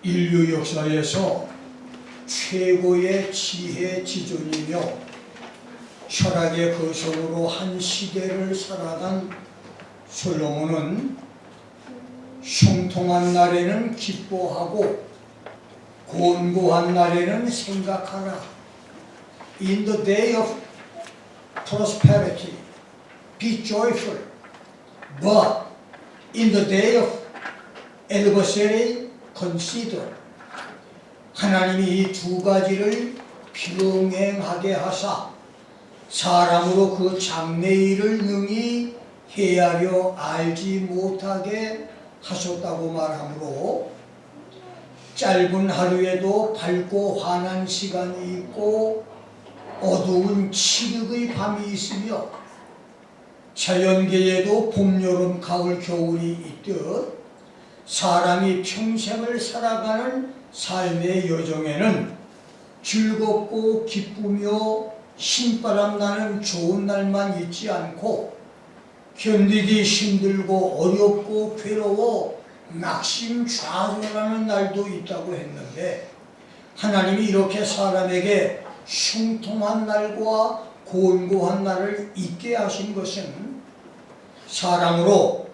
인류 역사에서 최고의 지혜 지존이며 철학의 거성으로 한 시대를 살아간 솔로몬은 형통한 날에는 기뻐하고 곤고한 날에는 생각하라. In the day of prosperity, be joyful. But in the day of adversity, consider. 하나님이 이 두 가지를 병행하게 하사 사람으로 그 장래일을 능히 헤아려 알지 못하게 하셨다고 말하므로 짧은 하루에도 밝고 환한 시간이 있고 어두운 칠흑의 밤이 있으며 자연계에도 봄, 여름, 가을, 겨울이 있듯 사람이 평생을 살아가는 삶의 여정에는 즐겁고 기쁘며 신바람 나는 좋은 날만 있지 않고 견디기 힘들고 어렵고 괴로워 낙심좌절하는 날도 있다고 했는데 하나님이 이렇게 사람에게 형통한 날과 곤고한 날을 있게 하신 것은 사람으로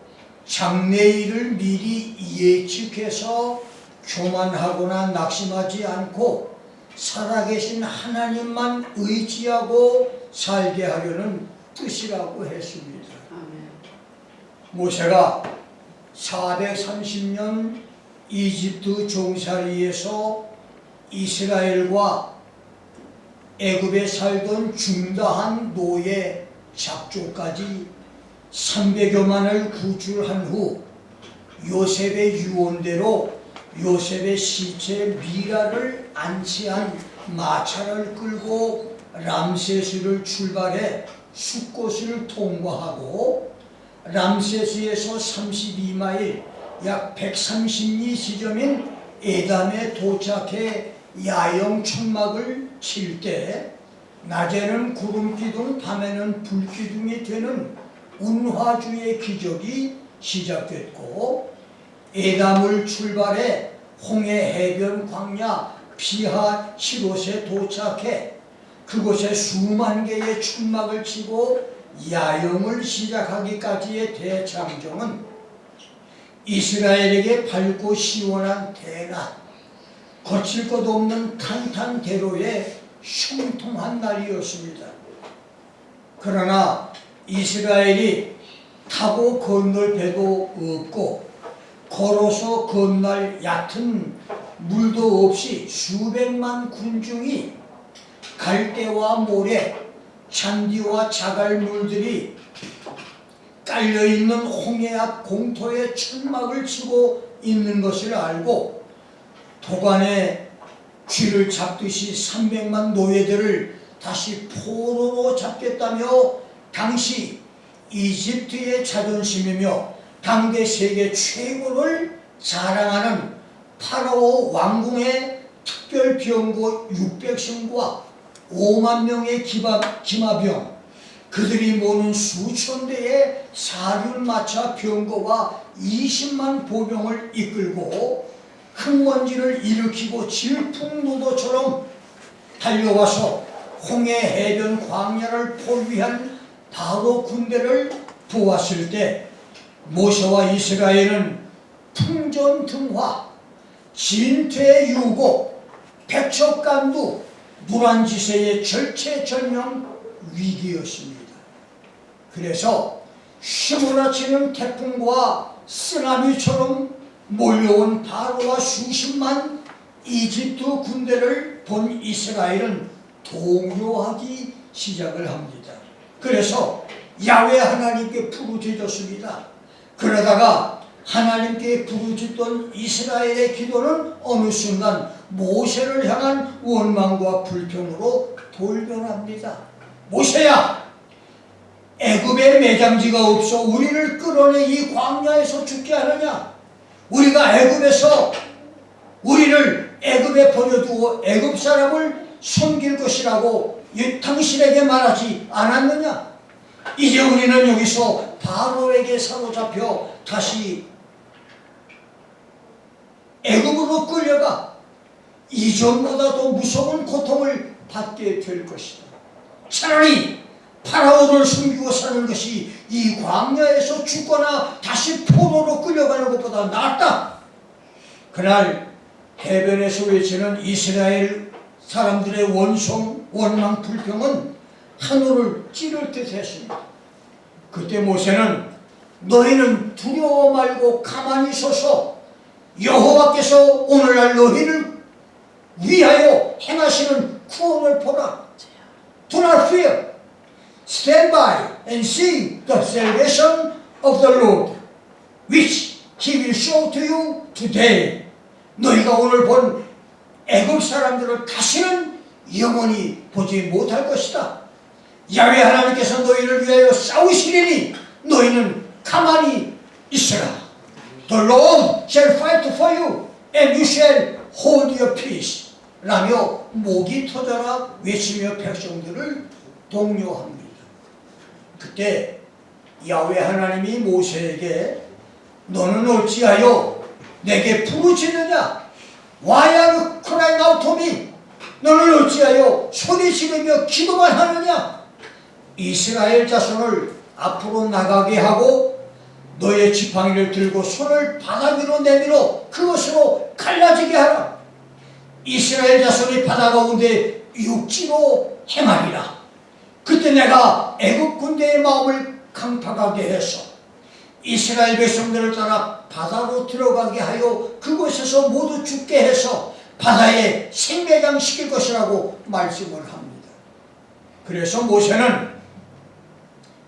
장래일을 미리 예측해서 교만하거나 낙심하지 않고 살아계신 하나님만 의지하고 살게 하려는 뜻이라고 했습니다. 모세가 430년 이집트 종살이에서 이스라엘과 애굽에 살던 중다한 노예 잡조까지 300여만을 구출한 후 요셉의 유언대로 요셉의 시체 미라를 안치한 마차를 끌고 람세스를 출발해 숫곳을 통과하고 람세스에서 32마일 약 130리 지점인 에담에 도착해 야영 천막을 칠 때 낮에는 구름기둥 밤에는 불기둥이 되는 운화주의 기적이 시작됐고 에담을 출발해 홍해 해변 광야 피하 히롯에 도착해 그곳에 수만 개의 천막을 치고 야영을 시작하기까지의 대장정은 이스라엘에게 밝고 시원한 대낮, 거칠 것 없는 탄탄대로의 형통한 날이었습니다. 그러나 이스라엘이 타고 건널 배도 없고 걸어서 건널 얕은 물도 없이 수백만 군중이 갈대와 모래, 잔디와 자갈물들이 깔려있는 홍해 앞 공터에 천막을 치고 있는 것을 알고 도관에 쥐를 잡듯이 300만 노예들을 다시 포로로 잡겠다며 당시 이집트의 자존심이며 당대 세계 최고를 자랑하는 파라오 왕궁의 특별병거 600승과 5만 명의 기마병, 그들이 모는 수천 대의 사륜마차 병거와 20만 보병을 이끌고 흙먼지를 일으키고 질풍노도처럼 달려와서 홍해 해변 광야를 포위한 바로 군대를 보았을 때 모세와 이스라엘은 풍전등화, 진퇴유곡, 백척간두, 물안지세의 절체절명 위기였습니다. 그래서 휘몰아치는 태풍과 쓰나미처럼 몰려온 바로와 수십만 이집트 군대를 본 이스라엘은 동요하기 시작을 합니다. 그래서 야훼 하나님께 부르짖었습니다. 그러다가 하나님께 부르짖던 이스라엘의 기도는 어느 순간 모세를 향한 원망과 불평으로 돌변합니다. 모세야, 애굽에 매장지가 없어 우리를 끌어내 이 광야에서 죽게 하느냐? 우리가 애굽에서 우리를 애굽에 버려두고 애굽 사람을 섬길 것이라고 당신에게 말하지 않았느냐? 이제 우리는 여기서 바로에게 사로잡혀 다시 애굽으로 끌려가 이전보다도 무서운 고통을 받게 될 것이다. 차라리 파라오를 숨기고 사는 것이 이 광야에서 죽거나 다시 포로로 끌려가는 것보다 낫다. 그날 해변에서 외치는 이스라엘 사람들의 원망 불평은 하늘을 찌를 듯 했습니다. 그때 모세는 너희는 두려워 말고 가만히 서서 여호와께서 오늘날 너희를 위하여 행하시는 구원을 보라. Do not fear. Stand by and see the salvation of the Lord, which He will show to you today. 너희가 오늘 본 애굽 사람들을 다시는 영원히 보지 못할 것이다. 야훼 하나님께서 너희를 위하여 싸우시리니 너희는 가만히 있으라. The Lord shall fight for you, and you shall hold your peace. 라며 목이 터져라 외치며 백성들을 독려합니다. 그때 야훼 하나님이 모세에게 너는 어찌하여 내게 부르짖느냐? Why are you crying out to me? 너는 어찌하여 소리 지르며 기도만 하느냐? 이스라엘 자손을 앞으로 나가게 하고 너의 지팡이를 들고 손을 바다 위로 내밀어 그것으로 갈라지게 하라. 이스라엘 자손이 바다 가운데 육지로 행하리라. 그때 내가 애굽 군대의 마음을 강팍하게 해서 이스라엘 백성들을 따라 바다로 들어가게 하여 그곳에서 모두 죽게 해서 바다에 생매장 시킬 것이라고 말씀을 합니다. 그래서 모세는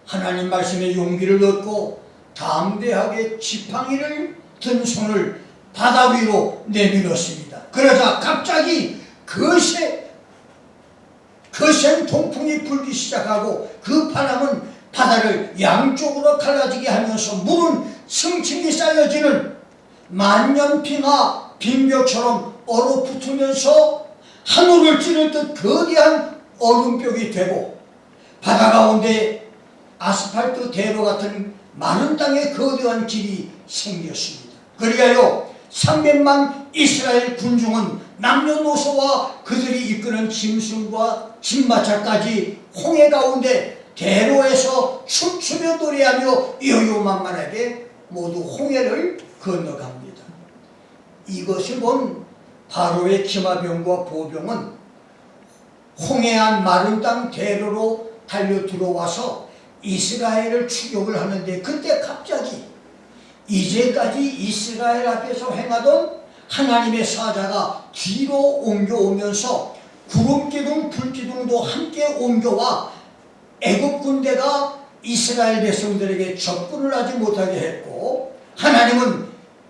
하나님 말씀에 용기를 얻고 담대하게 지팡이를 든 손을 바다 위로 내밀었습니다. 그러자 갑자기 거센 동풍이 불기 시작하고 그 바람은 바다를 양쪽으로 갈라지게 하면서 물은 승층이 쌓여지는 만년빙하 빙벽처럼 얼어붙으면서 하늘을 찌를 듯 거대한 얼음벽이 되고 바다 가운데 아스팔트 대로 같은 마른 땅에 거대한 길이 생겼습니다. 그리하여 300만 이스라엘 군중은 남녀노소와 그들이 이끄는 짐승과 짐마차까지 홍해 가운데 대로에서 춤추며 노래하며 여유만만하게 모두 홍해를 건너갑니다. 이것을 본 바로의 기마병과 보병은 홍해안 마른 땅 대로로 달려 들어와서 이스라엘을 추격을 하는데 그때 갑자기 이제까지 이스라엘 앞에서 행하던 하나님의 사자가 뒤로 옮겨오면서 구름기둥 불기둥도 함께 옮겨와 애굽 군대가 이스라엘 백성들에게 접근을 하지 못하게 했고 하나님은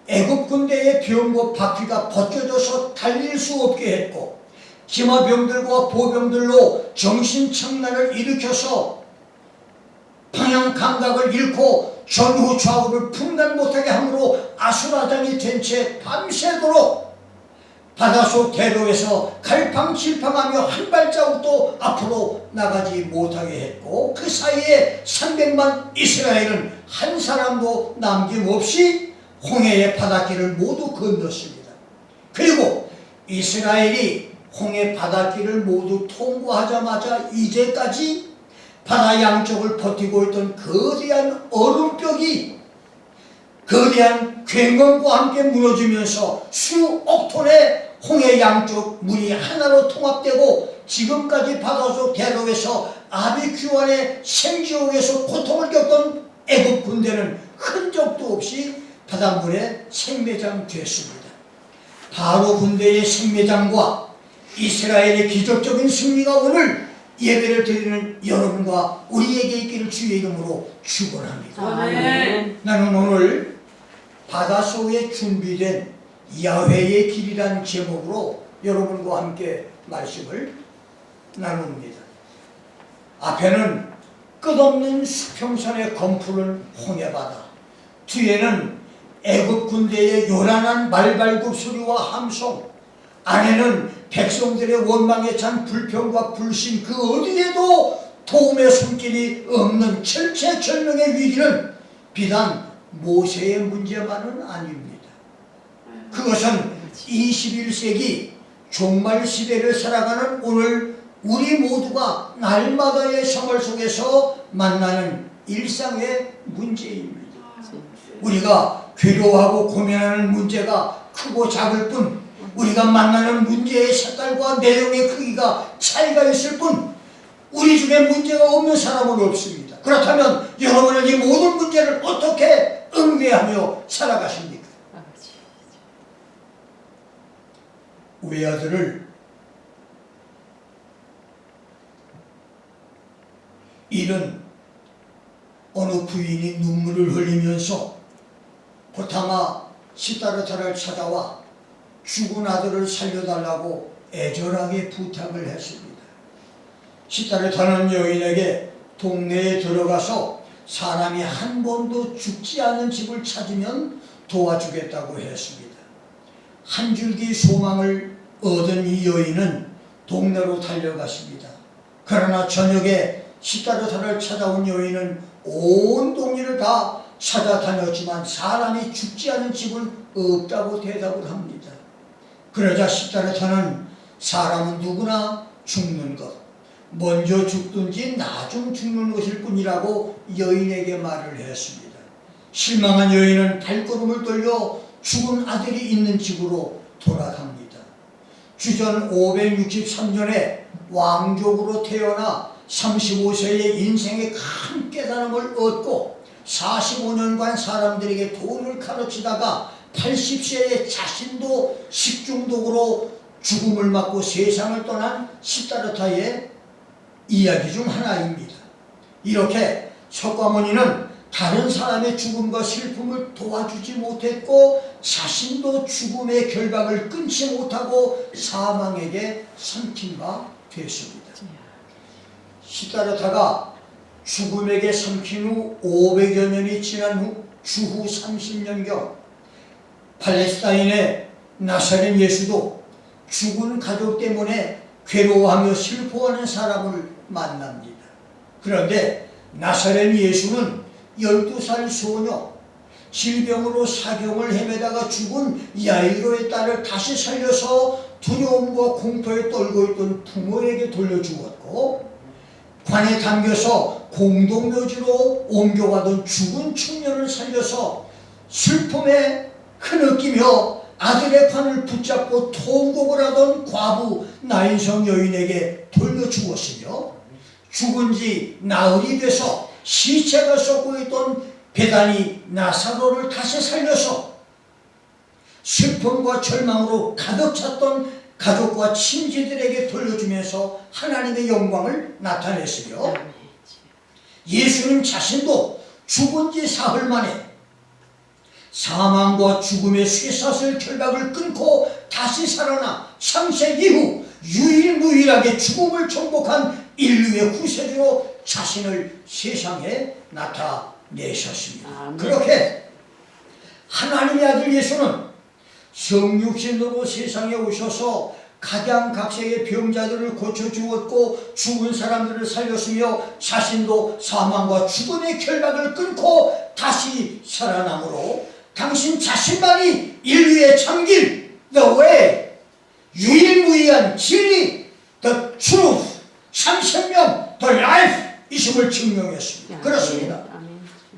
애굽 군대의 병과 바퀴가 벗겨져서 달릴 수 없게 했고 기마병들과 보병들로 정신착란을 일으켜서 방향 감각을 잃고 전후 좌우를 분간 못하게 함으로 아수라장이 된 채 밤새도록 바다속 대로에서 갈팡질팡하며 한 발자국도 앞으로 나가지 못하게 했고 그 사이에 300만 이스라엘은 한 사람도 남김없이 홍해의 바닷길을 모두 건넜습니다. 그리고 이스라엘이 홍해 바닷길을 모두 통과하자마자 이제까지 바다 양쪽을 버티고 있던 거대한 얼음벽이 거대한 굉음과 함께 무너지면서 수억 톤의 홍해 양쪽 물이 하나로 통합되고 지금까지 바다속 대로에서 아비규환의 생지옥에서 고통을 겪던 애굽 군대는 흔적도 없이 바닷물에 생매장 됐습니다. 바로 군대의 생매장과 이스라엘의 기적적인 승리가 오늘 예배를 드리는 여러분과 우리에게 있기를 주의 이름으로 축원합니다. 아멘. 나는 오늘 바닷속에 준비된 야훼의 길이라는 제목으로 여러분과 함께 말씀을 나눕니다. 앞에는 끝없는 수평선의 검푸른 홍해바다, 뒤에는 애굽 군대의 요란한 말발굽 소리와 함성, 안에는 백성들의 원망에 찬 불평과 불신, 그 어디에도 도움의 손길이 없는 철체철명의 위기는 비단 모세의 문제만은 아닙니다. 그것은 21세기 종말 시대를 살아가는 오늘 우리 모두가 날마다의 생활 속에서 만나는 일상의 문제입니다. 우리가 괴로워하고 고민하는 문제가 크고 작을 뿐, 우리가 만나는 문제의 색깔과 내용의 크기가 차이가 있을 뿐, 우리 중에 문제가 없는 사람은 없습니다. 그렇다면 여러분은 이 모든 문제를 어떻게 응대하며 살아가십니까? 외아들을 잃은 어느 부인이 눈물을 흘리면서 고타마 시다르타를 찾아와 죽은 아들을 살려달라고 애절하게 부탁을 했습니다. 시다르타는 여인에게 동네에 들어가서 사람이 한 번도 죽지 않은 집을 찾으면 도와주겠다고 했습니다. 한 줄기 소망을 얻은 이 여인은 동네로 달려갔습니다. 그러나 저녁에 시다르타를 찾아온 여인은 온 동네를 다 찾아다녔지만 사람이 죽지 않은 집은 없다고 대답을 합니다. 그러자 시다르타는 사람은 누구나 죽는 것, 먼저 죽든지 나중 죽는 것일 뿐이라고 여인에게 말을 했습니다. 실망한 여인은 발걸음을 돌려 죽은 아들이 있는 집으로 돌아갑니다. 주전 563년에 왕족으로 태어나 35세의 인생의 큰 깨달음을 얻고 45년간 사람들에게 돈을 가르치다가 80세에 자신도 식중독으로 죽음을 맞고 세상을 떠난 시다르타의 이야기 중 하나입니다. 이렇게 석가모니는 다른 사람의 죽음과 슬픔을 도와주지 못했고 자신도 죽음의 결박을 끊지 못하고 사망에게 삼킨 바 됐습니다. 시다르타가 죽음에게 삼킨 후 500여 년이 지난 후 주후 30년경 팔레스타인의 나사렛 예수도 죽은 가족 때문에 괴로워하며 슬퍼하는 사람을 만납니다. 그런데 나사렛 예수는 12살 소녀, 질병으로 사경을 헤매다가 죽은 야이로의 딸을 다시 살려서 두려움과 공포에 떨고 있던 부모에게 돌려주었고, 관에 담겨서 공동묘지로 옮겨가던 죽은 청년을 살려서 슬픔에 흐느끼며 아들의 판을 붙잡고 통곡을 하던 과부 나인성 여인에게 돌려주었으며, 죽은 지 나흘이 돼서 시체가 썩고 있던 베다니 나사로를 다시 살려서 슬픔과 절망으로 가득 찼던 가족과 친지들에게 돌려주면서 하나님의 영광을 나타냈으며, 예수님 자신도 죽은 지 사흘 만에 사망과 죽음의 쇠사슬 결박을 끊고 다시 살아나 창세 이후 유일무이하게 죽음을 정복한 인류의 구세주로 자신을 세상에 나타내셨습니다. 그렇게 하나님의 아들 예수는 성육신으로 세상에 오셔서 각양각색의 병자들을 고쳐주었고 죽은 사람들을 살렸으며 자신도 사망과 죽음의 결박을 끊고 다시 살아남으로 당신 자신만이 인류의 참길, the way, 유일무이한 진리, the truth, 참생명, the life 이심을 증명했습니다. 그렇습니다.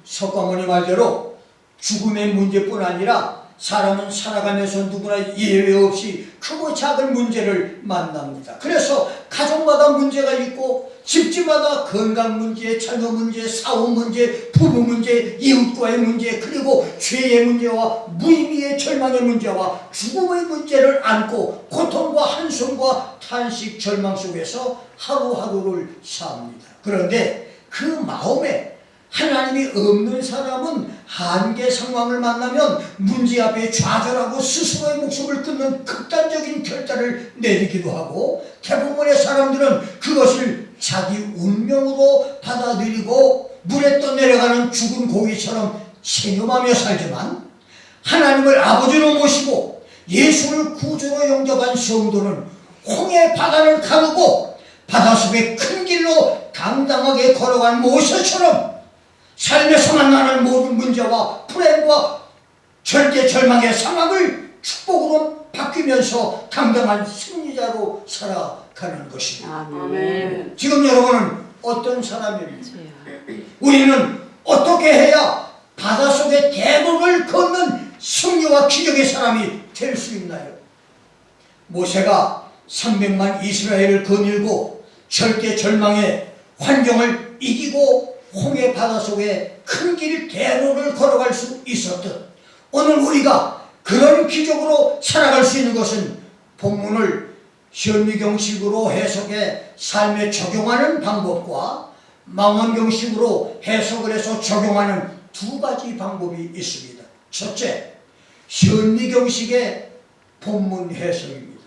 석가모니 말대로 죽음의 문제뿐 아니라 사람은 살아가면서 누구나 예외 없이 크고 작은 문제를 만납니다. 그래서 가정마다 문제가 있고 집집마다 건강 문제, 자녀 문제, 사업 문제, 부부 문제, 이웃과의 문제, 그리고 죄의 문제와 무의미의 절망의 문제와 죽음의 문제를 안고 고통과 한숨과 탄식, 절망 속에서 하루하루를 삽니다. 그런데 그 마음에 하나님이 없는 사람은 한계 상황을 만나면 문제 앞에 좌절하고 스스로의 목숨을 끊는 극단적인 결단을 내리기도 하고, 대부분의 사람들은 그것을 자기 운명으로 받아들이고 물에 떠내려가는 죽은 고기처럼 체념하며 살지만, 하나님을 아버지로 모시고 예수를 구주로 영접한 성도는 홍해 바다를 가르고 바닷속의 큰 길로 당당하게 걸어간 모세처럼 삶에서 만나는 모든 문제와 불행과 절대 절망의 상황을 축복으로 바뀌면서 당당한 승리자로 살아가는 것입니다. 아멘. 지금 여러분은 어떤 사람입니까? 주여. 우리는 어떻게 해야 바닷속의 대륙을 걷는 승리와 기적의 사람이 될 수 있나요? 모세가 300만 이스라엘을 거닐고 절대 절망의 환경을 이기고 홍해 바닷속에 큰 길 대로를 걸어갈 수 있었듯 오늘 우리가 그런 기적으로 살아갈 수 있는 것은 본문을 현미경식으로 해석해 삶에 적용하는 방법과 망원경식으로 해석을 해서 적용하는 두 가지 방법이 있습니다. 첫째, 현미경식의 본문 해석입니다.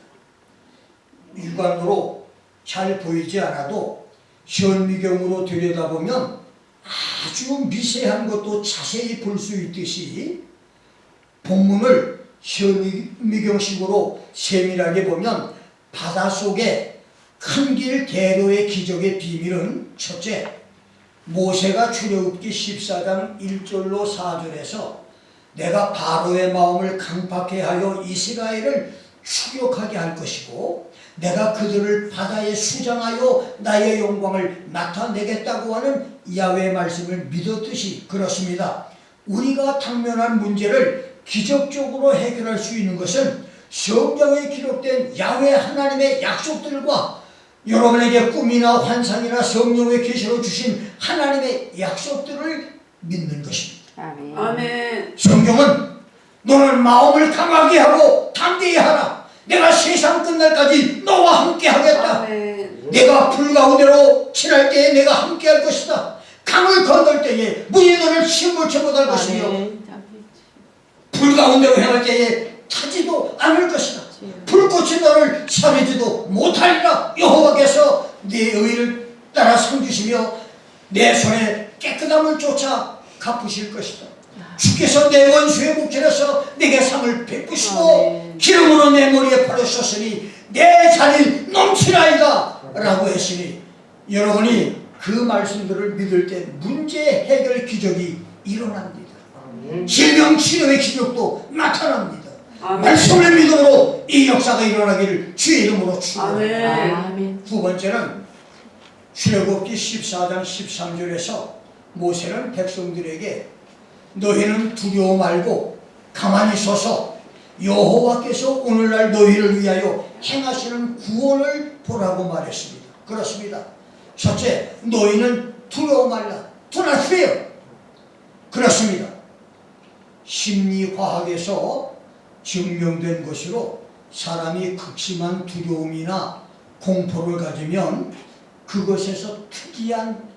육안으로 잘 보이지 않아도 현미경으로 들여다보면 아주 미세한 것도 자세히 볼 수 있듯이 본문을 현미경식으로 세밀하게 보면 바닷속의 큰 길 대로의 기적의 비밀은 첫째, 모세가 출애굽기 14장 1절로 4절에서 내가 바로의 마음을 강팍해 하여 이스라엘을 추격하게 할 것이고 내가 그들을 바다에 수장하여 나의 영광을 나타내겠다고 하는 야훼의 말씀을 믿었듯이 그렇습니다. 우리가 당면한 문제를 기적적으로 해결할 수 있는 것은 성경에 기록된 야훼 하나님의 약속들과 여러분에게 꿈이나 환상이나 성령의 계시로 주신 하나님의 약속들을 믿는 것입니다. 아멘. 아멘. 성경은 너는 마음을 강하게 하고 담대히 하라. 내가 세상 끝날까지 너와 함께 하겠다. 아멘. 내가 불 가운데로 지날 때에 내가 함께 할 것이다. 강을 건널 때에 물이 너를 침몰치 못할 것이며 아멘. 불 가운데로 행할 때에 타지도 않을 것이다. 불꽃이 너를 사르지도 못하리라. 여호와께서 네 의를 따라 상주시며 내 손에 깨끗함을 쫓아 갚으실 것이다. 주께서 내 원수의 목전에서 내게 상을 베푸시고 기름으로 내 머리에 바르셨으니 내 잔이 넘치나이다 라고 했으니 여러분이 그 말씀들을 믿을 때 문제 해결 기적이 일어납니다. 질병 치료의 기적도 나타납니다. 아멘. 말씀을 믿음으로 이 역사가 일어나기를 주의 이름으로 축원합니다. 아멘. 두 번째는 출애굽기 14장 13절에서 모세는 백성들에게 너희는 두려워 말고 가만히 서서 여호와께서 오늘날 너희를 위하여 행하시는 구원을 보라고 말했습니다. 그렇습니다. 첫째, 너희는 두려워 말라. Do not fear. 그렇습니다. 심리화학에서 증명된 것으로 사람이 극심한 두려움이나 공포를 가지면 그것에서 특이한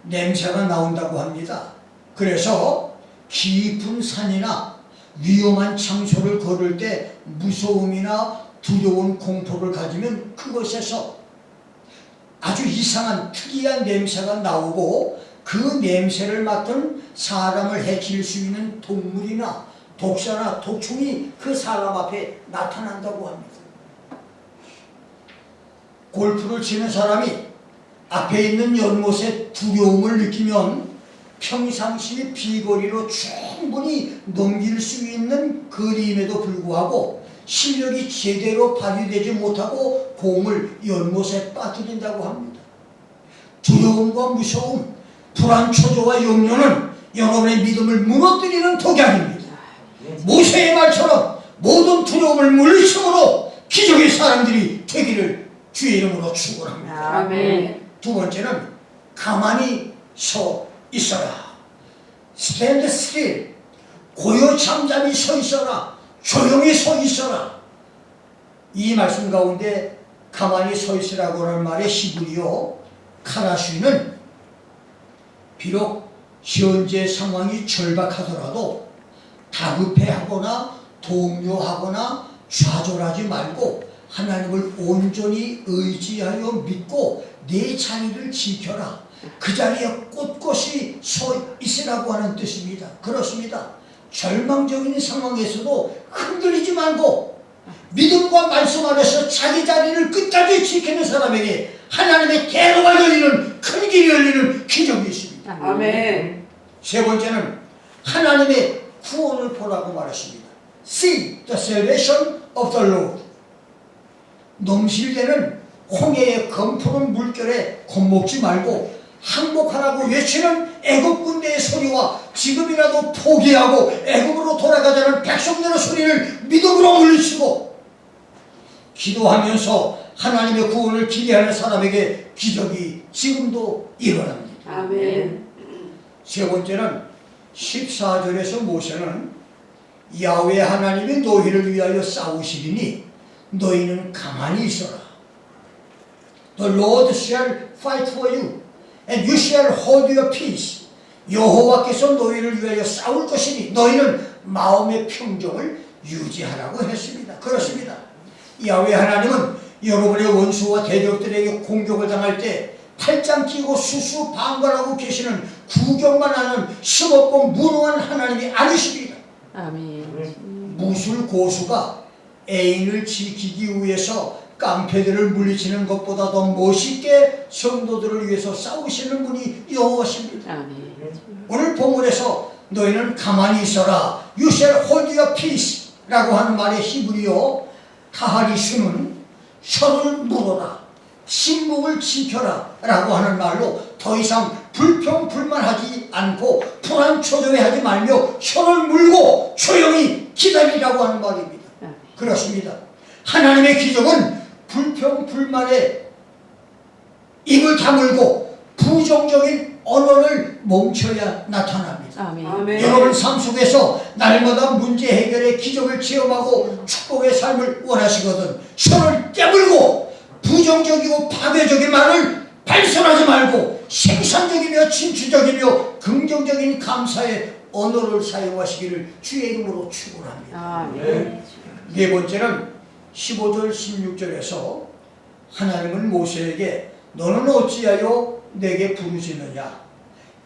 냄새가 나온다고 합니다. 그래서 깊은 산이나 위험한 장소를 걸을 때 무서움이나 두려운 공포를 가지면 그것에서 아주 이상한 특이한 냄새가 나오고 그 냄새를 맡은 사람을 해칠 수 있는 동물이나 독사나 독충이 그 사람 앞에 나타난다고 합니다. 골프를 치는 사람이 앞에 있는 연못에 두려움을 느끼면 평상시 비거리로 충분히 넘길 수 있는 거리임에도 불구하고 실력이 제대로 발휘되지 못하고 공을 연못에 빠뜨린다고 합니다. 두려움과 무서움, 불안, 초조와 염려는 여러분의 믿음을 무너뜨리는 독약입니다. 모세의 말처럼 모든 두려움을 물리침으로 기적의 사람들이 되기를 주의 이름으로 축원합니다. 아멘. 두 번째는 가만히 서 있어라. Stand still. 고요 잠잠히 서 있어라. 조용히 서 있어라. 이 말씀 가운데 가만히 서 있으라고 하는 말의 히브리어 카라슈는 비록 현재 상황이 절박하더라도 다급해하거나 동요하거나 좌절하지 말고 하나님을 온전히 의지하여 믿고 내 자리를 지켜라. 그 자리에 꼿꼿이 서 있으라고 하는 뜻입니다. 그렇습니다. 절망적인 상황에서도 흔들리지 말고 믿음과 말씀 안에서 자기 자리를 끝까지 지키는 사람에게 하나님의 대로가 열리는 큰 길이 열리는 기적이 있습니다. 아멘. 세 번째는 하나님의 구원을 보라고 말했습니다. see the salvation of the Lord. 넘실대는 홍해의 검푸른 물결에 겁먹지 말고 항복하라고 외치는 애굽 군대의 소리와 지금이라도 포기하고 애굽으로 돌아가자는 백성들의 소리를 믿음으로 물리치고 기도하면서 하나님의 구원을 기대하는 사람에게 기적이 지금도 일어납니다. 아멘. 세 번째는 14절에서 모세는 야훼 하나님이 너희를 위하여 싸우시리니 너희는 가만히 있어라. The Lord shall fight for you and you shall hold your peace. 여호와께서 너희를 위하여 싸울 것이니 너희는 마음의 평정을 유지하라고 했습니다. 그렇습니다. 야훼 하나님은 여러분의 원수와 대적들에게 공격을 당할 때 팔짱 끼고 수수방관하고 계시는 구경만 하는 심없고 무능한 하나님이 아니십니다. 아멘. 무술 고수가 애인을 지키기 위해서 깡패들을 물리치는 것보다 더 멋있게 성도들을 위해서 싸우시는 분이 여호와십니다. 아멘. 오늘 본문에서 너희는 가만히 있어라. You shall hold your peace 라고 하는 말의 히브리어 타하리스는 혀를 물어라, 침묵을 지켜라 라고 하는 말로 더 이상 불평불만하지 않고 불안초조해하지 말며 혀를 물고 조용히 기다리라고 하는 말입니다. 그렇습니다. 하나님의 기적은 불평불만에 입을 다물고 부정적인 언어를 멈춰야 나타납니다. 아멘. 여러분 삶 속에서 날마다 문제 해결의 기적을 체험하고 축복의 삶을 원하시거든 혀를 깨물고 부정적이고 파괴적인 말을 발설하지 말고 생산적이며 진취적이며 긍정적인 감사의 언어를 사용하시기를 주의 이름으로 축원합니다. 아멘. 네 번째는 15절 16절에서 하나님은 모세에게 너는 어찌하여 내게 부르짖느냐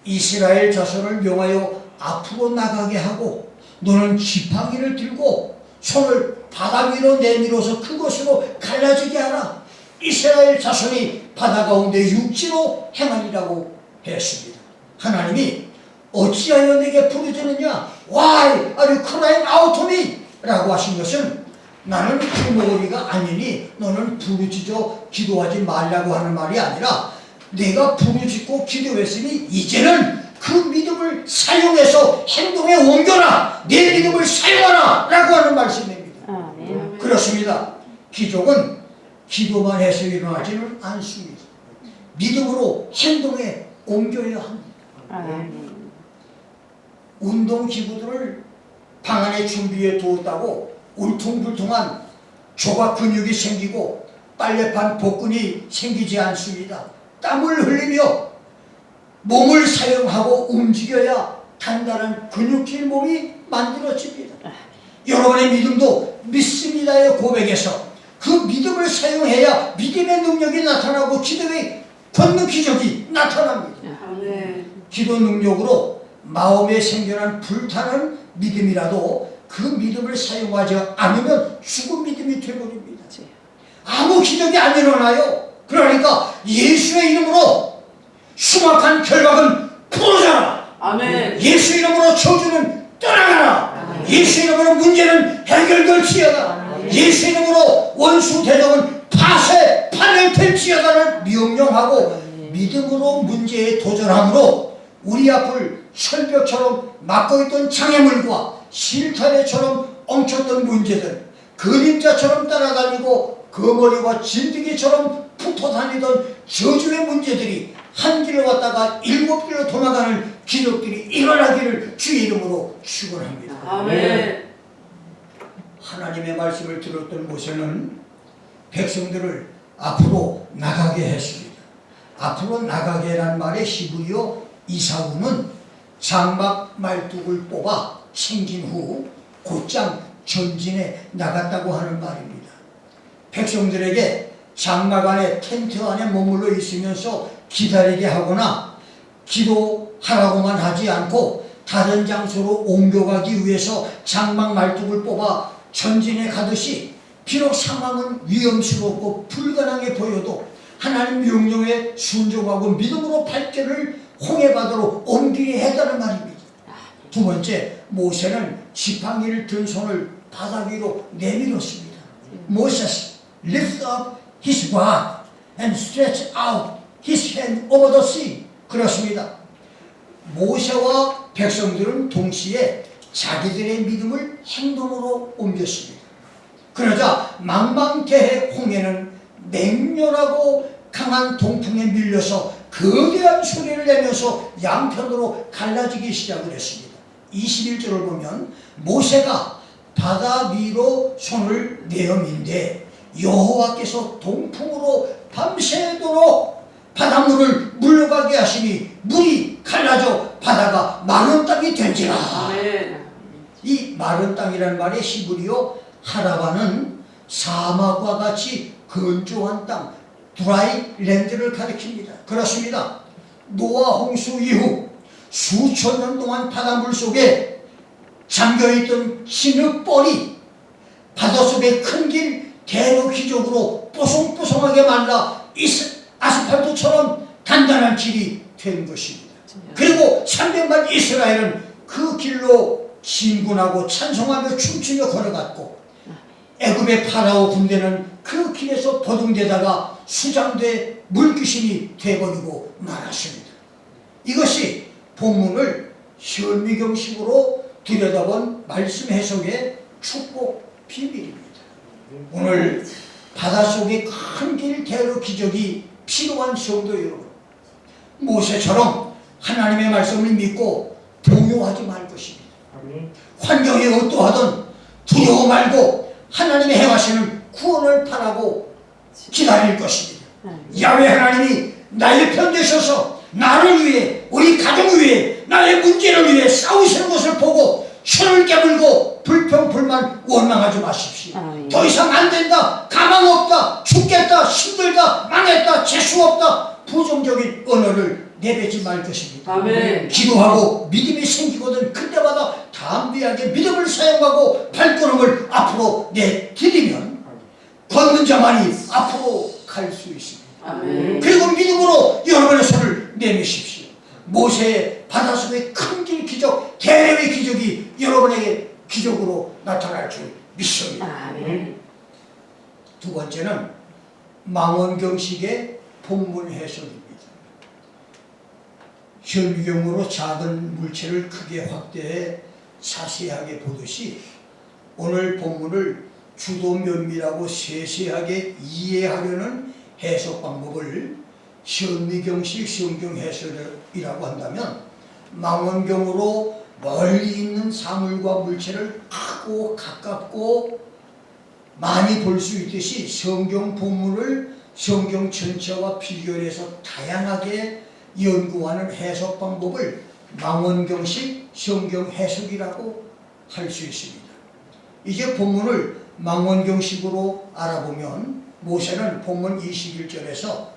이스라엘 자손을 명하여 앞으로 나가게 하고 너는 지팡이를 들고 손을 바다 위로 내밀어서 그것으로 갈라지게 하라. 이스라엘 자손이 바다 가운데 육지로 행하리라고 했습니다. 하나님이 어찌하여 내게 부르짖느냐 Why are you crying out to me? 라고 하신 것은 나는 부모리가 아니니 너는 부르짖어 기도하지 말라고 하는 말이 아니라 내가 부르짖고 기도했으니 이제는 그 믿음을 사용해서 행동에 옮겨라. 내 믿음을 사용하라 라고 하는 말씀입니다. 아멘. 그렇습니다. 기적은 기도만 해서 일어나지는 않습니다. 믿음으로 행동에 옮겨야 합니다. 아멘. 운동기구들을 방 안에 준비해 두었다고 울퉁불퉁한 조각 근육이 생기고 빨래판 복근이 생기지 않습니다. 땀을 흘리며 몸을 사용하고 움직여야 단단한 근육질 몸이 만들어집니다. 여러분의 믿음도 믿습니다의 고백에서 그 믿음을 사용해야 믿음의 능력이 나타나고 기도의 걷는 기적이 나타납니다. 기도 능력으로 마음에 생겨난 불타는 믿음이라도 그 믿음을 사용하지 않으면 죽은 믿음이 되어버립니다. 아무 기적이 안 일어나요. 그러니까 예수의 이름으로 흉악한 결박은 풀어져라. 아멘. 예수 이름으로 저주는 떠나가라. 아멘. 예수 이름으로 문제는 해결될지어다. 예수 이름으로 원수 대적은 파멸될지어다를 명령하고 믿음으로 문제에 도전함으로 우리 앞을 철벽처럼 막고 있던 장애물과 실타래처럼 엉켰던 문제들, 그림자처럼 따라다니고 거머리와 진드기처럼 붙어다니던 저주의 문제들이 한 길로 왔다가 7길로 도망가는 기적들이 일어나기를 주의 이름으로 축원합니다. 아멘. 하나님의 말씀을 들었던 모세는 백성들을 앞으로 나가게 했습니다. 앞으로 나가게란 말의 히브리어 이사우는 장막 말뚝을 뽑아 생긴 후 곧장 전진해 나갔다고 하는 말입니다. 백성들에게 장막 안에 텐트 안에 머물러 있으면서 기다리게 하거나 기도하라고만 하지 않고 다른 장소로 옮겨가기 위해서 장막 말뚝을 뽑아 전진해 가듯이 비록 상황은 위험스럽고 불가능해 보여도 하나님 명령에 순종하고 믿음으로 발길을 홍해바다로 옮기게 했다는 말입니다. 두 번째, 모세는 지팡이를 든 손을 바다 위로 내밀었습니다. Moses lifted up his rod and stretched out his hand over the sea. 그렇습니다. 모세와 백성들은 동시에 자기들의 믿음을 행동으로 옮겼습니다. 그러자 망망대해 홍해는 맹렬하고 강한 동풍에 밀려서 거대한 소리를 내면서 양편으로 갈라지기 시작을 했습니다. 21절을 보면 모세가 바다 위로 손을 내어민데 여호와께서 동풍으로 밤새도록 바닷물을 물러가게 하시니 물이 갈라져 바다가 마른 땅이 된지라. 아멘. 이 마른 땅이라는 말의 히브리어 하라바는 사막과 같이 건조한 땅, 드라이 랜드를 가리킵니다. 그렇습니다. 노아 홍수 이후 수천 년 동안 바닷물 속에 잠겨있던 진흙벌이 바닷속의 큰 길 대로 기적으로 뽀송뽀송하게 말라 아스팔트처럼 단단한 길이 된 것입니다. 그리고 300만 이스라엘은 그 길로 진군하고 찬송하며 춤추며 걸어갔고 애굽의 파라오 군대는 그 길에서 버둥대다가 수장돼 물귀신이 돼버리고 말았습니다. 이것이 본문을 현미경식으로 들여다본 말씀 해석의 축복 비밀입니다. 오늘 바닷속의 큰 길 대로 기적이 필요한 성도 여러분, 모세처럼 하나님의 말씀을 믿고 동요하지 말 것입니다. 환경이 어떠하든 두려워 말고 하나님의 행하시는 구원을 바라고 기다릴 것입니다. 야훼 하나님이 나의 편 되셔서 나를 위해, 우리 가정을 위해, 나의 문제를 위해 싸우시는 것을 보고 손을 깨물고 불평불만 원망하지 마십시오. 더 이상 안 된다, 가망 없다, 죽겠다, 힘들다, 망했다, 재수 없다, 부정적인 언어를 내뱉지 말 것입니다. 아멘. 기도하고 믿음이 생기거든 그때마다 담대하게 믿음을 사용하고 발걸음을 앞으로 내디디면 걷는 자만이 앞으로 갈 수 있습니다. 아멘. 그리고 믿음으로 여러분의 손을 내미십시오. 모세의 바닷속의 큰 길 기적, 대외의 기적이 여러분에게 기적으로 나타날 줄 믿습니다. 아멘. 두 번째는 망원경식의 본문 해석입니다. 현미경으로 작은 물체를 크게 확대해 자세하게 보듯이 오늘 본문을 주도 면밀하고 세세하게 이해하려는 해석 방법을 현미경식 성경 해석이라고 한다면 망원경으로 멀리 있는 사물과 물체를 크고 가깝고 많이 볼 수 있듯이 성경 본문을 성경 전체와 비교해서 다양하게 연구하는 해석 방법을 망원경식 성경 해석이라고 할 수 있습니다. 이제 본문을 망원경식으로 알아보면 모세는 본문 21절에서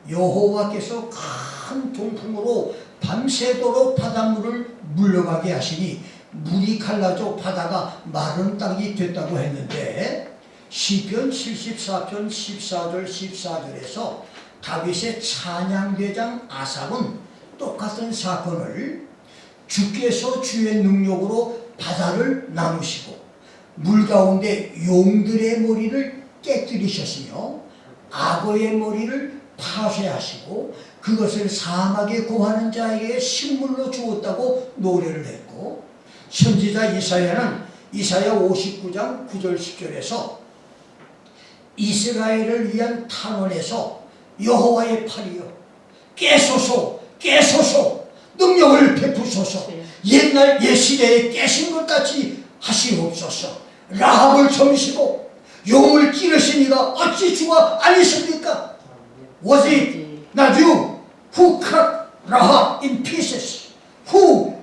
여호와께서 큰 동풍으로 밤새도록 바닷물을 물러가게 하시니 물이 갈라져 바다가 마른 땅이 됐다고 했는데 시편 74편 14절 14절에서 다윗의 찬양대장 아삽은 똑같은 사건을 주께서 주의 능력으로 바다를 나누시고 물 가운데 용들의 머리를 깨뜨리셨으며 악어의 머리를 파쇄하시고 그것을 사막에 거하는 자에게 식물로 주었다고 노래를 했고 선지자 이사야는 이사야 59장 9절 10절에서 이스라엘을 위한 탄원에서 여호와의 팔이여 깨소서 깨소서 능력을 베푸소서 옛날 옛시대에 깨신 것 같이 하시옵소서. 라합을 점시고 용을 찌르신 이가 어찌 주가 아니십니까? Was it not you who cut Rahab in pieces? Who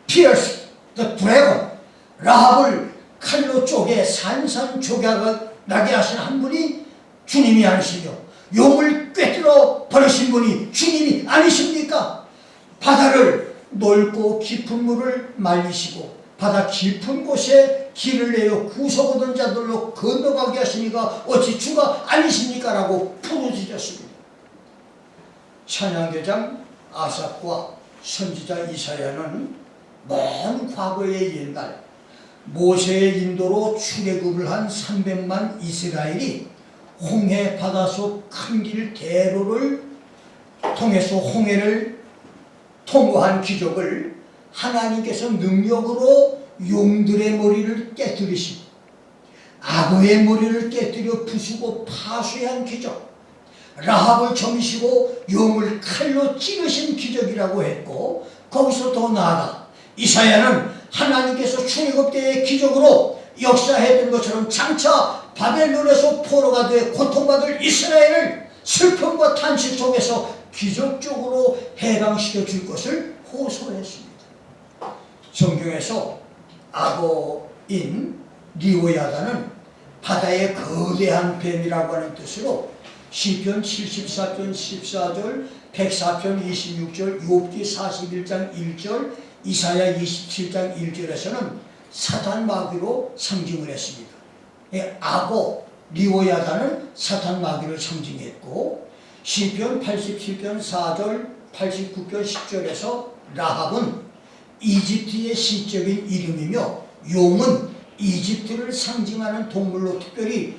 pierced the dragon? 라합을 칼로 쪼개 산산조각을 나게 하신 한 분이 주님이 아니시며 용을 꿰뚫어 버리신 분이 주님이 아니십니까? 바다를 넓고 깊은 물을 말리시고 바다 깊은 곳에 길을 내어 구석 얻은 자들로 건너가게 하시니가 어찌 주가 아니십니까? 라고 부르짖었습니다. 찬양대장 아삽과 선지자 이사야는 먼 과거의 옛날 모세의 인도로 출애굽을 한 300만 이스라엘이 홍해 바다속 큰 길 대로를 통해서 홍해를 통과한 기적을 하나님께서 능력으로 용들의 머리를 깨뜨리시고 악어의 머리를 깨뜨려 부수고 파쇄한 기적, 라합을 점이시고 용을 칼로 찌르신 기적이라고 했고, 거기서 더 나아가 이사야는 하나님께서 출애굽 때의 기적으로 역사했던 것처럼 장차 바벨론에서 포로가 돼 고통받을 이스라엘을 슬픔과 탄식 속에서 기적적으로 해방시켜 줄 것을 호소했습니다. 성경에서 악어인 리오야다는 바다의 거대한 뱀이라고 하는 뜻으로 시편 74편 14절, 104편 26절, 욥기 41장 1절, 이사야 27장 1절에서는 사탄 마귀로 상징을 했습니다. 악어 리오야다는 사탄 마귀를 상징했고, 시편 87편 4절, 89편 10절에서 라합은 이집트의 시적인 이름이며 용은 이집트를 상징하는 동물로 특별히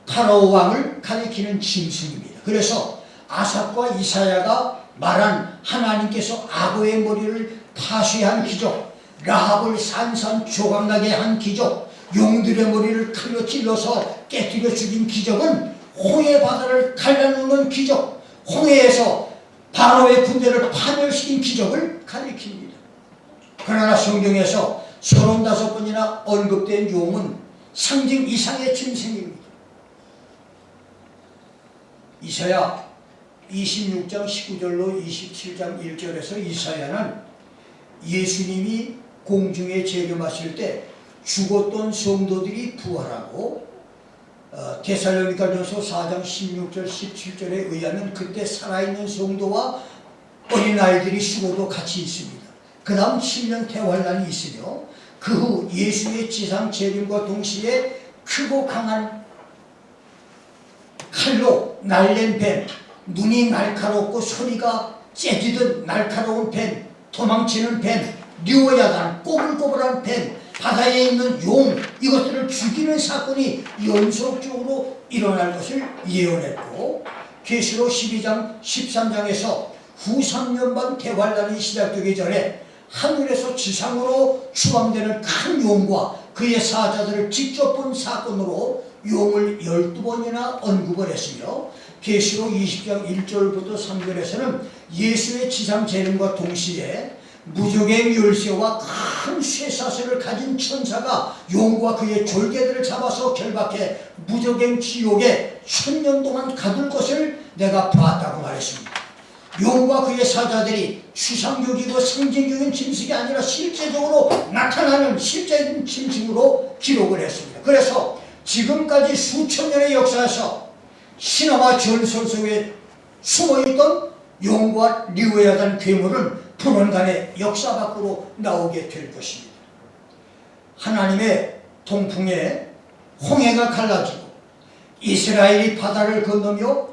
파라오 왕을 가리키는 짐승입니다. 그래서 아삭과 이사야가 말한 하나님께서 악어의 머리를 파쇄한 기적, 라합을 산산조각나게 한 기적, 용들의 머리를 칼로 찔러서 깨뜨려 죽인 기적은 홍해 바다를 갈라놓는 기적, 홍해에서 바로의 군대를 파멸시킨 기적을 가리킵니다. 그러나 성경에서 35번이나 언급된 용은 상징 이상의 짐승입니다. 이사야 26장 19절로 27장 1절에서 이사야는 예수님이 공중에 재림하실 때 죽었던 성도들이 부활하고, 데살로니가전서 4장 16절 17절에 의하면 그때 살아있는 성도와 어린아이들이 죽어도 같이 있습니다. 그 다음 7년 대환란이 있으며 그 후 예수의 지상 재림과 동시에 크고 강한 칼로 날랜 뱀, 눈이 날카롭고 소리가 째지듯 날카로운 뱀, 도망치는 뱀, 리오야단, 꼬불꼬불한 뱀, 바다에 있는 용, 이것들을 죽이는 사건이 연속적으로 일어날 것을 예언했고, 계시록 12장 13장에서 후 3년반 대환란이 시작되기 전에 하늘에서 지상으로 추방되는 큰 용과 그의 사자들을 직접 본 사건으로 용을 12번이나 언급을 했으며, 계시록 20장 1절부터 3절에서는 예수의 지상 재림과 동시에 무적의 열쇠와 큰 쇠사슬을 가진 천사가 용과 그의 졸개들을 잡아서 결박해 무적의 지옥에 1000년 동안 가둘 것을 내가 봤다고 말했습니다. 용과 그의 사자들이 추상적이고 상징적인 짐승이 아니라 실제적으로 나타나는 실제적인 짐승으로 기록을 했습니다. 그래서 지금까지 수천 년의 역사에서 신화와 전설 속에 숨어있던 용과 리오야단 괴물은 불언간의 역사 밖으로 나오게 될 것입니다. 하나님의 통풍에 홍해가 갈라지고 이스라엘이 바다를 건너며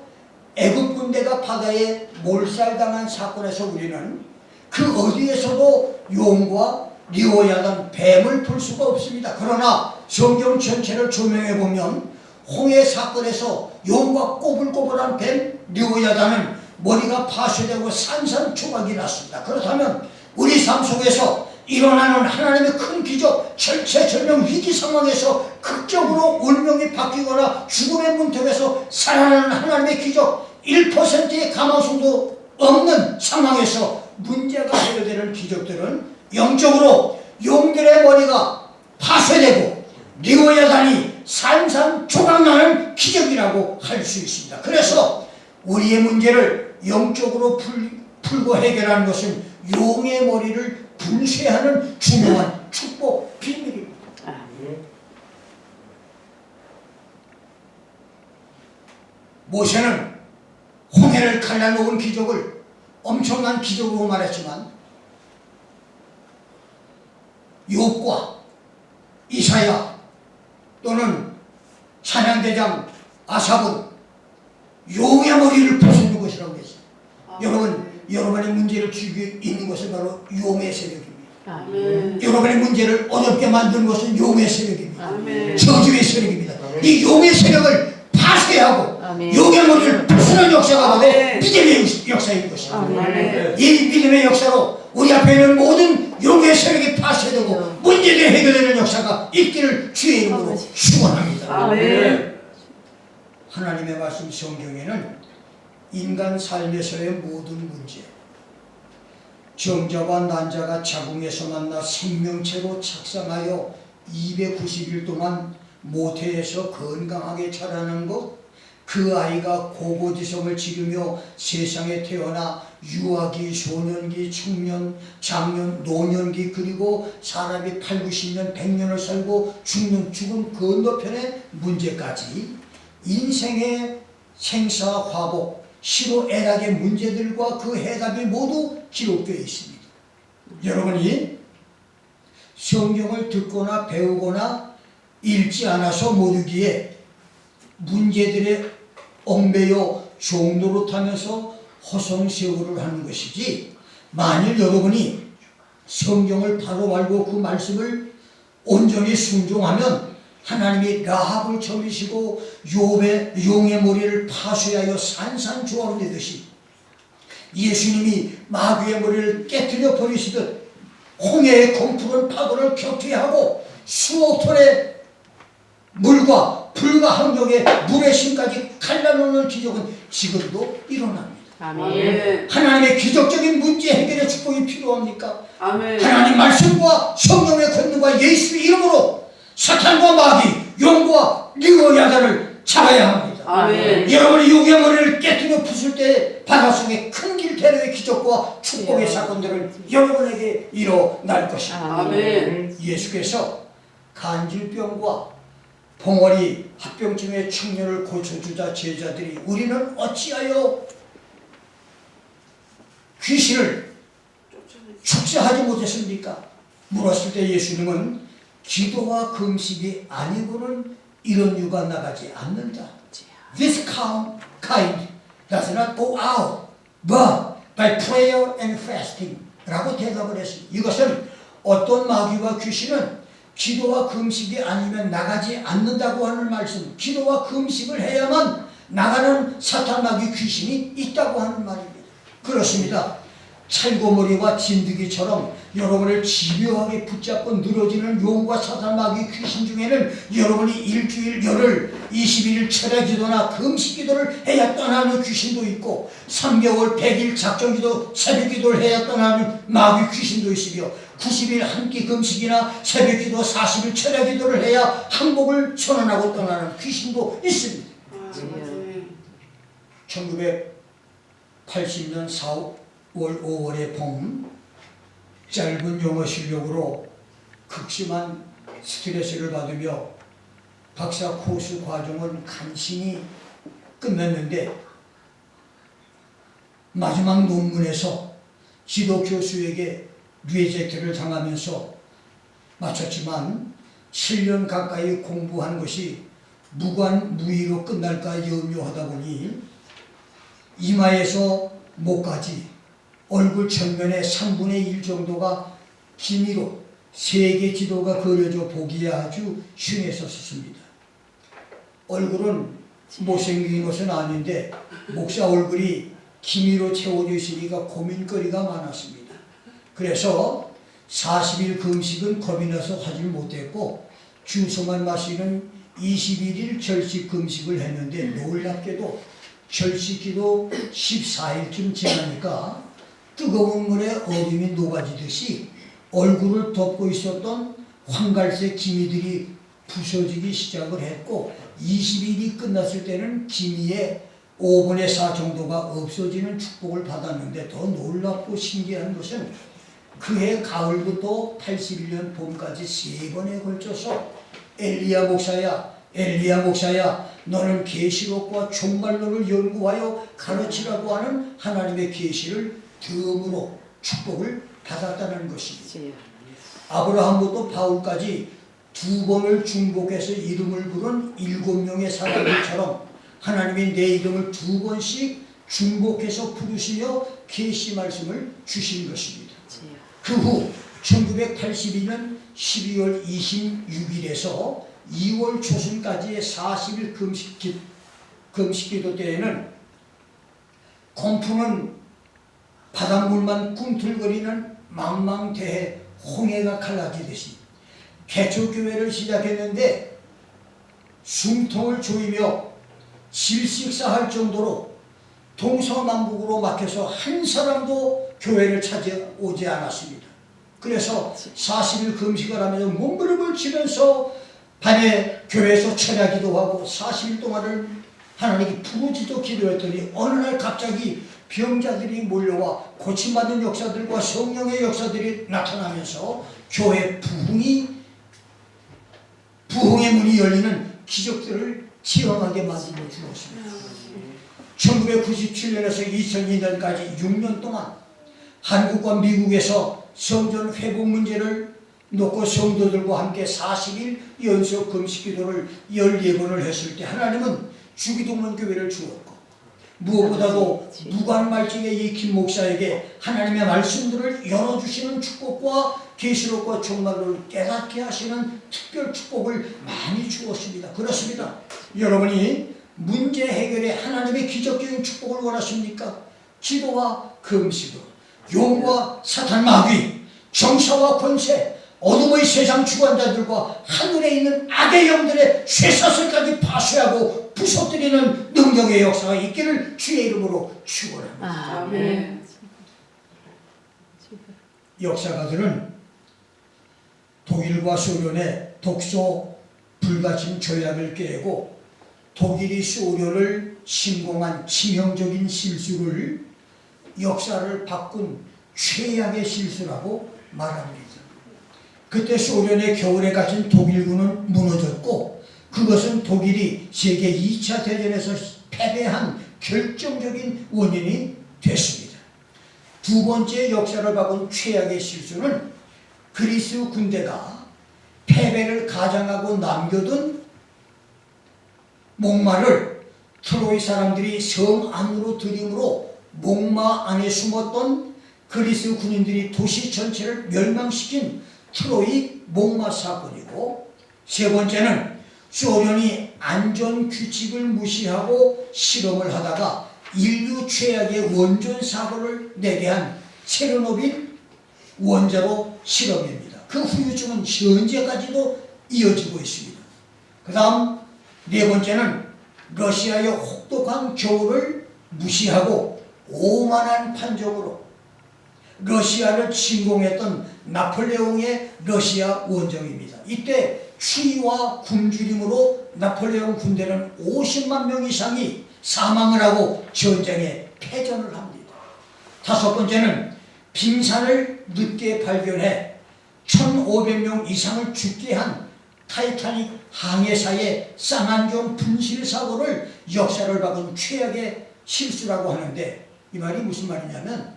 애굽 군대가 바다에 몰살당한 사건에서 우리는 그 어디에서도 용과 리오야단 뱀을 볼 수가 없습니다. 그러나 성경 전체를 조명해 보면 홍해 사건에서 용과 꼬불꼬불한 뱀 리오야단은 머리가 파쇄되고 산산조각이 났습니다. 그렇다면 우리 삶 속에서 일어나는 하나님의 큰 기적, 절체절명 위기 상황에서 극적으로 운명이 바뀌거나 죽음의 문턱에서 살아나는 하나님의 기적, 1%의 가망성도 없는 상황에서 문제가 해결되는 기적들은 영적으로 용들의 머리가 파쇄되고 리오야단이 산산조각나는 기적이라고 할 수 있습니다. 그래서 우리의 문제를 영적으로 풀고 해결하는 것은 용의 머리를 분쇄하는 중요한 축복 비밀입니다. 모세는 홍해를 갈라놓은 기적을 엄청난 기적으로 말했지만 욥과 이사야 또는 찬양대장 아삽은 용의 머리를 부수는 것이라고 했어요. 여러분, 여러분의 문제를 죽이고 있는 것은 바로 용의 세력입니다. 아멘. 여러분의 문제를 어렵게 만드는 것은 용의 세력입니다. 아멘. 저주의 세력입니다. 이 용의 세력을 파쇄하고 아멘. 용의 머리를 부수는 역사가 바로 아멘. 믿음의 역사인 것입니다. 아멘. 이 믿음의 역사로 우리 앞에 있는 모든 용의 세력이 파쇄되고 문제가 해결되는 역사가 있기를 주의 이름으로 축원합니다. 아멘. 하나님의 말씀 성경에는 인간 삶에서의 모든 문제, 정자와 난자가 자궁에서 만나 생명체로 착상하여 290일 동안 모태에서 건강하게 자라는 것, 그 아이가 고고지성을 지르며 세상에 태어나 유아기, 소년기, 청년, 장년, 노년기, 그리고 사람이 8, 90년, 100년을 살고 죽은 건너편의 문제까지 인생의 생사화복, 시로애락의 문제들과 그 해답이 모두 기록되어 있습니다. 여러분이 성경을 듣거나 배우거나 읽지 않아서 모르기에 문제들의 얽매여 종노릇하면서 허송세월을 하는 것이지, 만일 여러분이 성경을 바로 알고 그 말씀을 온전히 순종하면 하나님이 라합을 점이시고 용의 머리를 파쇄하여 산산조각을 내듯이 예수님이 마귀의 머리를 깨뜨려 버리시듯 홍해의 공푸른 파도를 격퇴하고 수억 톤의 물과 불과 함정에 물의 심까지 갈라놓는 기적은 지금도 일어납니다. 아멘. 하나님의 기적적인 문제 해결의 축복이 필요합니까? 아멘. 하나님 말씀과 성령의 권능과 예수의 이름으로 사탄과 마귀, 용과 리고야단을 잡아야 합니다. 아멘. 여러분이 용의 머리를 깨뜨려 부술 때 바닷속에 큰 길테러의 기적과 축복의 사건들을 여러분에게 일어날 것입니다. 아멘. 예수께서 간질병과 봉어리 합병증의 청년을 고쳐주자 제자들이 우리는 어찌하여 귀신을 축사하지 못했습니까? 물었을 때 예수님은 기도와 금식이 아니고는 이런 유가 나가지 않는다. This kind does not go out, but by prayer and fasting 라고 대답을 했습니다. 이것은 어떤 마귀와 귀신은 기도와 금식이 아니면 나가지 않는다고 하는 말씀, 기도와 금식을 해야만 나가는 사탄 마귀 귀신이 있다고 하는 말입니다. 그렇습니다. 찰고머리와 진드기처럼 여러분을 집요하게 붙잡고 늘어지는 용과 사탄 마귀 귀신 중에는 여러분이 일주일, 열흘, 21일 철야 기도나 금식 기도를 해야 떠나는 귀신도 있고 3개월, 100일 작정 기도, 새벽 기도를 해야 떠나는 마귀 귀신도 있으며 90일 한 끼 금식이나 새벽 기도, 40일 철야 기도를 해야 항복을 선언하고 떠나는 귀신도 있습니다. 1980년 4월 5월의 봄, 짧은 영어 실력으로 극심한 스트레스를 받으며 박사 코스 과정은 간신히 끝났는데 마지막 논문에서 지도 교수에게 리젝트를 당하면서 마쳤지만 7년 가까이 공부한 것이 무관무의로 끝날까 염려하다 보니 이마에서 목까지 얼굴 전면의 3분의 1 정도가 기미로 3개 지도가 그려져 보기에 아주 흉했었습니다. 얼굴은 못생긴 것은 아닌데 목사 얼굴이 기미로 채워져 있으니까 고민거리가 많았습니다. 그래서 40일 금식은 겁이 나서 하질 못했고 주소만 마시는 21일 절식 금식을 했는데 놀랍게도 절식기도 14일쯤 지나니까 뜨거운 물에 얼음이 녹아지듯이 얼굴을 덮고 있었던 황갈색 기미들이 부서지기 시작을 했고 20일이 끝났을 때는 기미의 5분의 4 정도가 없어지는 축복을 받았는데 더 놀랍고 신기한 것은 그해 가을부터 81년 봄까지 3번에 걸쳐서 엘리야 목사야 너는 계시록과 종말론을 연구하여 가르치라고 하는 하나님의 계시를 덤으로 축복을 받았다는 것입니다. 아브라함부터 바울까지 2번을 중복해서 이름을 부른 7명의 사람들처럼 하나님이 내 이름을 2번씩 중복해서 부르시며 계시 말씀을 주신 것입니다. 그 후 1982년 12월 26일에서 2월 초순까지의 40일 금식기도 때에는 공푸는 바닷물만 꿈틀거리는 망망대해 홍해가 갈라지듯이 개초교회를 시작했는데 숨통을 조이며 질식사할 정도로 동서남북으로 막혀서 한 사람도 교회를 찾아오지 않았습니다. 그래서 40일 금식을 하면서 몸부림을 치면서 밤에 교회에서 철야기도 하고 40일 동안을 하나님께 부르짖어 기도했더니 어느 날 갑자기 병자들이 몰려와 고침받은 역사들과 성령의 역사들이 나타나면서 교회 부흥의 문이 열리는 기적들을 체험하게 만들어 주었습니다. 1997년에서 2002년까지 6년 동안 한국과 미국에서 성전 회복 문제를 놓고 성도들과 함께 40일 연속 금식기도를 14번을 했을 때 하나님은 주기도문 교회를 주었고 무엇보다도 무관말증의 이 김 목사에게 하나님의 말씀들을 열어주시는 축복과 계시록과 종말을 깨닫게 하시는 특별 축복을 많이 주었습니다. 그렇습니다. 여러분이 문제 해결에 하나님의 기적적인 축복을 원하십니까? 기도와 금식으로 용과 사탄 마귀, 정사와 권세, 어둠의 세상 주관자들과 하늘에 있는 악의 영들의 쇠사슬까지 파쇄하고 부서뜨리는 능력의 역사가 있기를 주의 이름으로 축원합니다. 아멘. 역사가들은 독일과 소련의 독소 불가침 조약을 깨고 독일이 소련을 침공한 치명적인 실수를 역사를 바꾼 최악의 실수라고 말합니다. 그때 소련의 겨울에 갇힌 독일군은 무너졌고 그것은 독일이 세계 2차 대전에서 패배한 결정적인 원인이 됐습니다. 두 번째 역사를 바꾼 최악의 실수는 그리스 군대가 패배를 가장하고 남겨둔 목마를 트로이 사람들이 성 안으로 들이므로 목마 안에 숨었던 그리스 군인들이 도시 전체를 멸망시킨 트로이 목마 사건이고, 세 번째는 소련이 안전 규칙을 무시하고 실험을 하다가 인류 최악의 원전 사고를 내게 한 체르노빌 원자로 실험입니다. 그 후유증은 현재까지도 이어지고 있습니다. 그 다음 네 번째는 러시아의 혹독한 겨울을 무시하고 오만한 판정으로 러시아를 침공했던 나폴레옹의 러시아 원정입니다. 이때 추위와 굶주림으로 나폴레옹 군대는 50만 명 이상이 사망을 하고 전쟁에 패전을 합니다. 다섯 번째는 빙산을 늦게 발견해 1,500명 이상을 죽게 한 타이타닉 항해사의 쌍안경 분실 사고를 역사를 바꾼 최악의 실수라고 하는데, 이 말이 무슨 말이냐면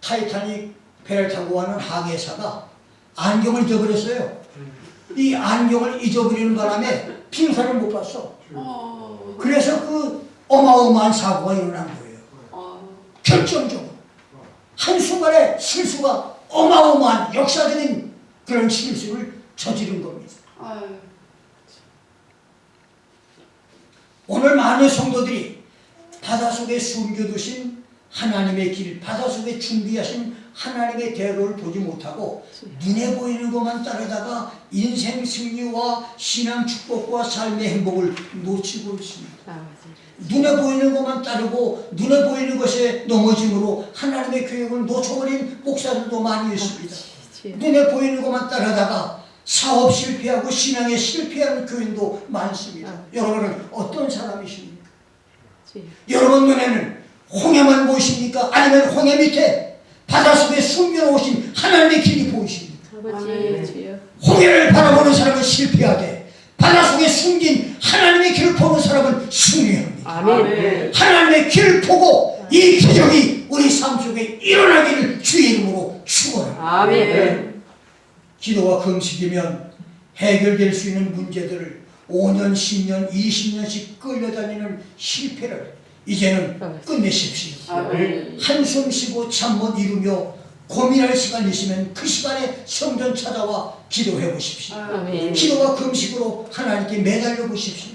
타이타닉 배를 타고 가는 항해사가 안경을 잊어버렸어요. 이 안경을 잊어버리는 바람에 빙산을 못 봤어. 그래서 그 어마어마한 사고가 일어난 거예요. 결정적으로 한순간에 실수가 어마어마한 역사적인 그런 실수를 저지른 겁니다. 오늘 많은 성도들이 바닷속에 숨겨두신 하나님의 길, 바닷속에 준비하신 하나님의 대로를 보지 못하고 눈에 보이는 것만 따르다가 인생 승리와 신앙 축복과 삶의 행복을 놓치고 있습니다. 눈에 보이는 것만 따르고 눈에 보이는 것에 넘어짐으로 하나님의 교육을 놓쳐버린 목사들도 많이 있습니다. 눈에 보이는 것만 따르다가 사업 실패하고 신앙에 실패하는 교인도 많습니다. 여러분은 어떤 사람이십니까? 여러분 눈에는 홍해만 보이십니까? 아니면 홍해 밑에 바닷속에 숨겨놓으신 하나님의 길이 보이십니까? 홍해를 바라보는 사람은 실패하되 바닷속에 숨긴 하나님의 길을 보는 사람은 승리합니다. 아멘. 하나님의 길을 보고 이 기적이 우리 삶 속에 일어나기를 주의 이름으로 축원합니다. 아멘. 기도와 금식이면 해결될 수 있는 문제들을 5년, 10년, 20년씩 끌려다니는 실패를 이제는 끝내십시오. 아멘. 한숨 쉬고 잠 못 이루며 고민할 시간이 있으면 그 시간에 성전 찾아와 기도해 보십시오. 아멘. 기도와 금식으로 하나님께 매달려 보십시오.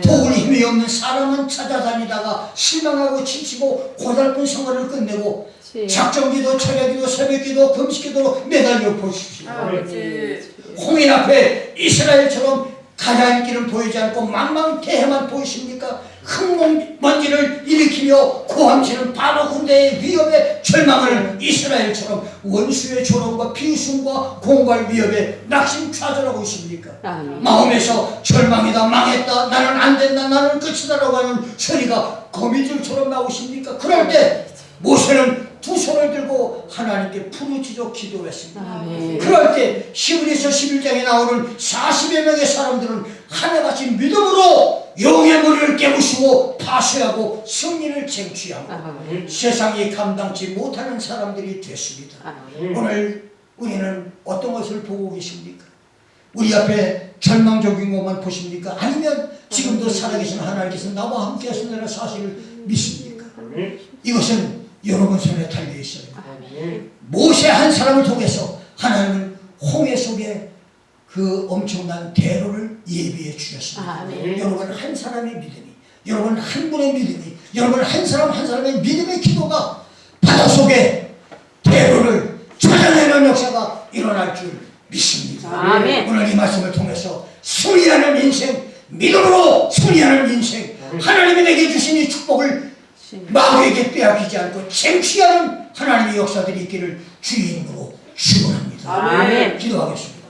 도울 힘이 없는 사람은 찾아다니다가 실망하고 지치고 고달픈 생활을 끝내고 작정기도, 철야기도, 새벽기도, 금식기도로 매달려 보십시오. 아버지. 홍인 앞에 이스라엘처럼 가라앉 길은 보이지 않고 망망대해만 보이십니까? 흙먼지를 일으키며 고함치는 바로 군대의 위협에 절망하는 이스라엘처럼 원수의 조롱과 비웃음과 공갈 위협에 낙심좌절하고 있습니까? 아멘. 마음에서 절망이다, 망했다, 나는 안 된다, 나는 끝이다라고 하는 소리가 거미줄처럼 나오십니까? 그럴 때 모세는 두 손을 들고 하나님께 부르짖어 기도했습니다. 아멘. 그럴 때 히브리서 11장에 나오는 40여 명의 사람들은 하나같이 믿음으로 용의 머리를 깨부수고 파쇄하고 승리를 쟁취하고 아멘. 세상이 감당치 못하는 사람들이 됐습니다. 아멘. 오늘 우리는 어떤 것을 보고 계십니까? 우리 앞에 절망적인 것만 보십니까? 아니면 지금도 살아계신 하나님께서 나와 함께 하신다는 사실을 믿습니까? 이것은 여러분 손에 달려 있어요. 모세 한 사람을 통해서 하나님은 홍해 속에 그 엄청난 대로를 예비해 주셨습니다. 아멘. 여러분 한 사람의 믿음이, 여러분 한 분의 믿음이, 여러분 한 사람 한 사람의 믿음의 기도가 바닷속에 대로를 찾아내는 역사가 일어날 줄 믿습니다. 아멘. 오늘 이 말씀을 통해서 승리하는 인생, 믿음으로 승리하는 인생, 하나님이 내게 주신 이 축복을 마귀에게 빼앗기지 않고 쟁취하는 하나님의 역사들이 있기를 주의 이름으로 축원합니다. 아멘. 기도하겠습니다.